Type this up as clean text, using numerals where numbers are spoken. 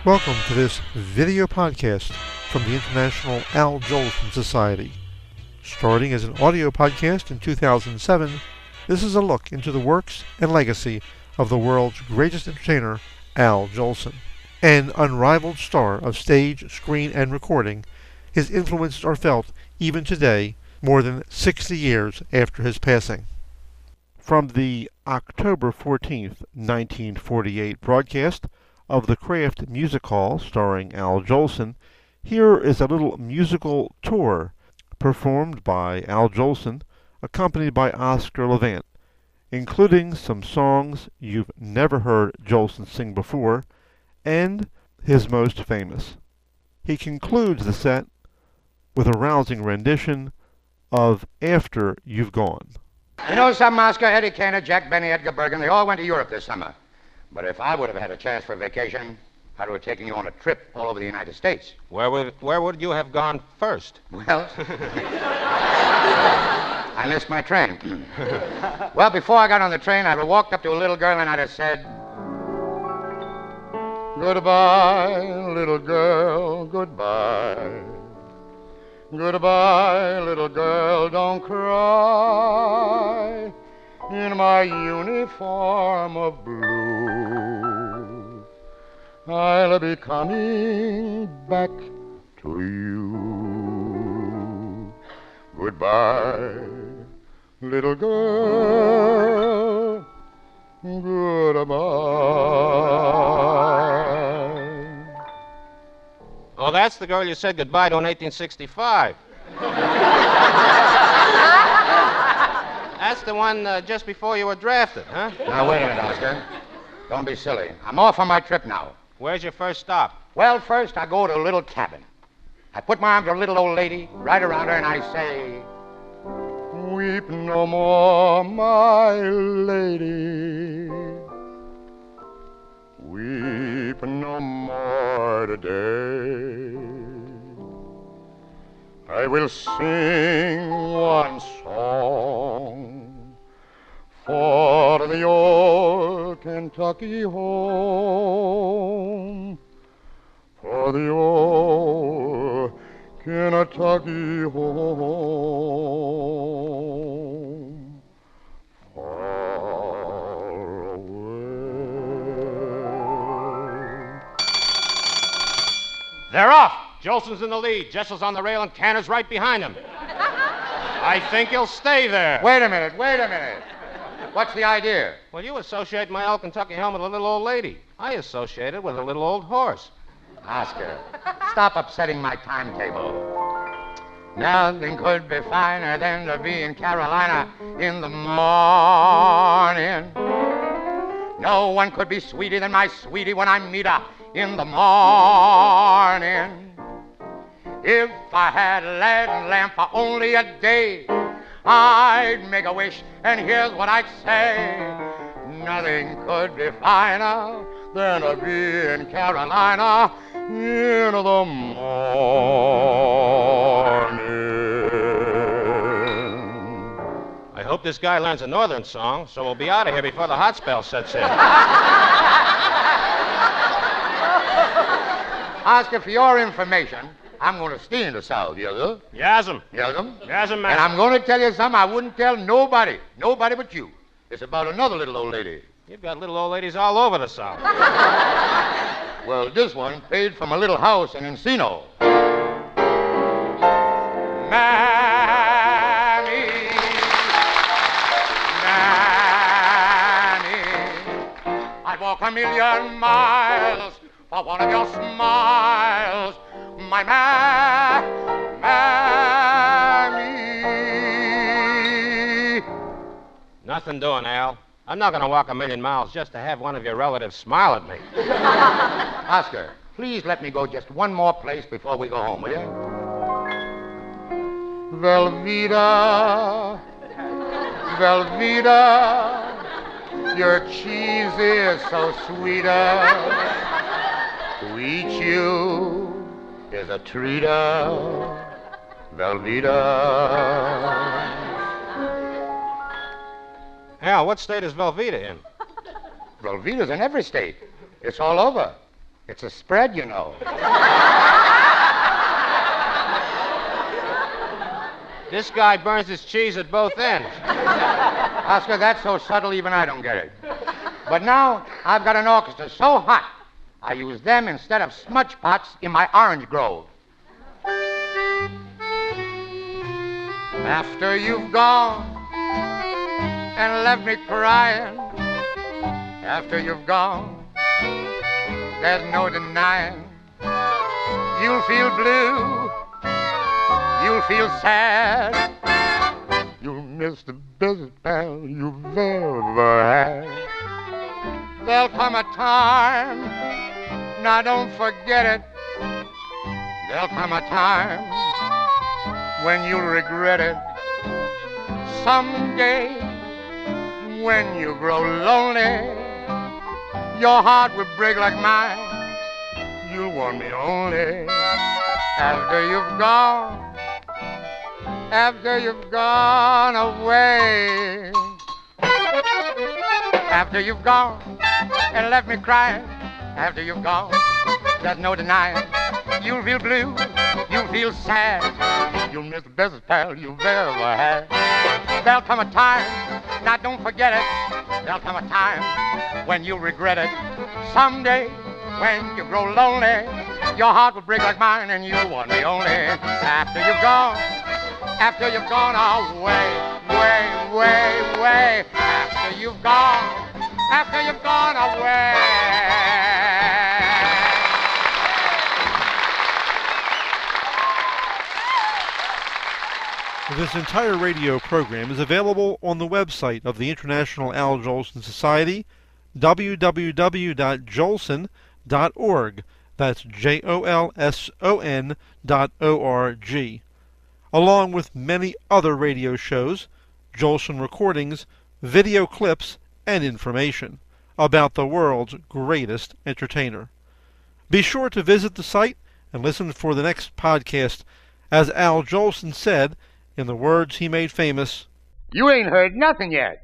Welcome to this video podcast from the International Al Jolson Society. Starting as an audio podcast in 2007, this is a look into the works and legacy of the world's greatest entertainer, Al Jolson. An unrivaled star of stage, screen, and recording, his influences are felt even today, more than 60 years after his passing. From the October 14th, 1948 broadcast of the Kraft Music Hall starring Al Jolson, here is a little musical tour performed by Al Jolson, accompanied by Oscar Levant, including some songs you've never heard Jolson sing before, and his most famous. He concludes the set with a rousing rendition of After You've Gone. You know something, Oscar? Eddie Cantor, Jack Benny, Edgar Bergen, they all went to Europe this summer. But if I would have had a chance for a vacation, I'd have taken you on a trip all over the United States. Where would you have gone first? Well, I missed my train. Well, before I got on the train, I'd have walked up to a little girl and I'd have said, "Goodbye, little girl, goodbye. Goodbye, little girl, don't cry. In my uniform of blue, I'll be coming back to you. Goodbye, little girl, goodbye." Oh, that's the girl you said goodbye to in 1865. That's the one just before you were drafted, huh? Now, wait a minute, Oscar. Don't be silly. I'm off on my trip now. Where's your first stop? Well, first I go to a little cabin. I put my arms around a little old lady, right around her, and I say, "Weep no more, my lady. Weep no more today. I will sing one song for the old Kentucky home, for the old Kentucky home, far away." They're off. Jolson's in the lead. Jessel's on the rail and Cantor's right behind him. I think he'll stay there. Wait a minute. What's the idea? Well, you associate my old Kentucky home with a little old lady. I associate it with a little old horse. Oscar, stop upsetting my timetable. Nothing could be finer than to be in Carolina in the morning. No one could be sweeter than my sweetie when I meet her in the morning. If I had a lead lamp for only a day, I'd make a wish, and here's what I'd say. Nothing could be finer than to be in Carolina in the morning. I hope this guy learns a northern song, so we'll be out of here before the hot spell sets in. Oscar, for your information, I'm going to stay in the South, yes, Yasm. Yes, Yasm, and I'm going to tell you something I wouldn't tell nobody but you. It's about another little old lady. You've got little old ladies all over the South. Well, this one paid from a little house in Encino. Mammy, I'd walk a million miles for one of your smiles, my mammy. Nothing doing, Al. I'm not going to walk a million miles just to have one of your relatives smile at me. Oscar, please let me go just one more place before we go home, will you? Velveeta, Velveeta, your cheese is so sweeter. To eat you is a treater, Velveeta. Al, what state is Velveeta in? Velveeta's in every state. It's all over. It's a spread, you know. This guy burns his cheese at both ends. Oscar, that's so subtle even I don't get it. But now I've got an orchestra so hot, I use them instead of smudge pots in my orange grove. After you've gone and left me crying, after you've gone, there's no denying. You'll feel blue, you'll feel sad, you'll miss the best pal you've ever had. There'll come a time, now don't forget it, there'll come a time when you'll regret it. Someday, when you grow lonely, your heart will break like mine. You'll want me only after you've gone away. After you've gone and left me crying, after you've gone, there's no denying. You'll feel blue, you'll feel sad, you'll miss the best pal you've ever had. There'll come a time, now don't forget it, there'll come a time when you'll regret it. Someday, when you grow lonely, your heart will break like mine and you'll want me only after you've gone away, way, after you've gone away. This entire radio program is available on the website of the International Al Jolson Society, www.jolson.org. That's JOLSON.org. Along with many other radio shows, Jolson recordings, video clips, and information about the world's greatest entertainer. Be sure to visit the site and listen for the next podcast. As Al Jolson said, in the words he made famous, You ain't heard nothing yet.